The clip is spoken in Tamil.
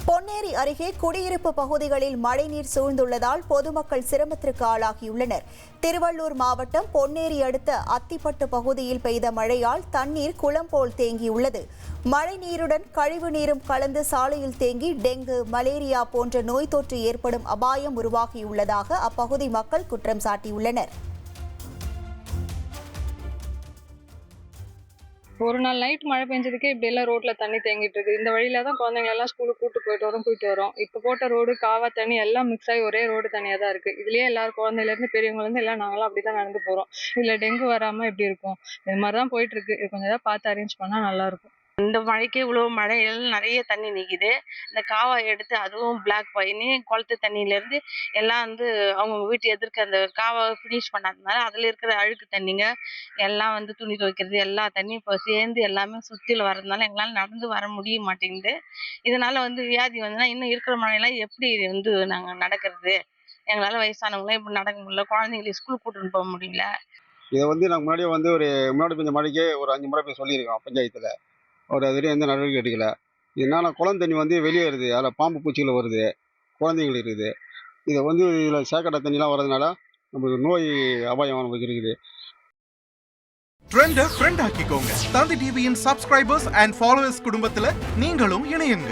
பொன்னேரி அருகே குடியிருப்பு பகுதிகளில் மழைநீர் சூழ்ந்துள்ளதால் பொதுமக்கள் சிரமத்திற்கு ஆளாகியுள்ளனர். திருவள்ளூர் மாவட்டம் பொன்னேரி அடுத்த அத்திப்பட்டு பகுதியில் பெய்த மழையால் தண்ணீர் குளம் போல் தேங்கியுள்ளது. மழைநீருடன் கழிவு நீரும் கலந்து சாலையில் தேங்கி டெங்கு, மலேரியா போன்ற நோய் தொற்று ஏற்படும் அபாயம் உருவாகியுள்ளதாக அப்பகுதி மக்கள் குற்றம் சாட்டியுள்ளனர். ஒரு நாள் நைட் மழை பெஞ்சதுக்கே இப்படி எல்லாம் ரோட்ல தண்ணி தேங்கிட்டு இருக்கு. இந்த வழியில தான் குழந்தைங்க எல்லாம் ஸ்கூலுக்கு கூட்டு வரோம். இப்ப போட்ட ரோடு, காவா தண்ணி எல்லாம் மிக்ஸ் ஆகி ஒரே ரோடு தண்ணியா தான் இருக்கு. இதுலயே எல்லாரும் குழந்தையில இருந்து பெரியவங்க இருந்து எல்லாம் நாங்களாம் அப்படிதான் நடந்து போறோம். இதுல டெங்கு வராம எப்படி இருக்கும்? இது மாதிரிதான் போயிட்டு இருக்கு. இது கொஞ்சம் ஏதாவது பார்த்து அரேஞ்ச் பண்ணா நல்லா இருக்கும். இந்த மழைக்கு இவ்வளவு மழையில் நிறைய தண்ணி நிக்குது. இந்த காவாய் எடுத்து அதுவும் பிளாக் பண்ணி குளத்து தண்ணியில இருந்து எல்லாம் அவங்க வீட்டு எதிர்க்க அந்த காவா ஃபினிஷ் பண்ணாததுனால அதுல இருக்கிற அழுக்கு தண்ணிங்க எல்லாம் துணி துவைக்கிறது எல்லா தண்ணியும் இப்போ சேர்ந்து எல்லாமே சுத்தில வர்றதுனால எங்களால நடந்து வர முடிய மாட்டேங்குது. இதனால வியாதி இன்னும் இருக்கிற மழையெல்லாம் எப்படி நாங்க நடக்கிறது? எங்களால வயசானவங்களாம் இப்படி நடக்க முடியல, குழந்தைங்களை ஸ்கூல் கூட்டிட்டு போக முடியல. இதை நாங்கள் முன்னாடியே முன்னாடி பெஞ்ச மழைக்கே ஒரு 5 முறை போய் சொல்லியிருக்கோம் பஞ்சாயத்தில். அதுலேயும் எந்த நடவடிக்கை எடுக்கல. இதனால் குளம் தண்ணி வெளியேறுது, அதில் பாம்பு பூச்சிகள் வருது, குழந்தைகள் இருக்குது. இதை இதில் சேக்கடை தண்ணிலாம் வர்றதுனால நம்மளுக்கு நோய் அபாயம் நமக்கு இருக்குது. ட்ரெண்டை ஃப்ரெண்ட் ஆக்கிக்கோங்க. தந்தி டிவியின் சப்ஸ்கிரைபர்ஸ் அண்ட் ஃபாலோவர்ஸ் குடும்பத்தில் நீங்களும் இணையுங்க.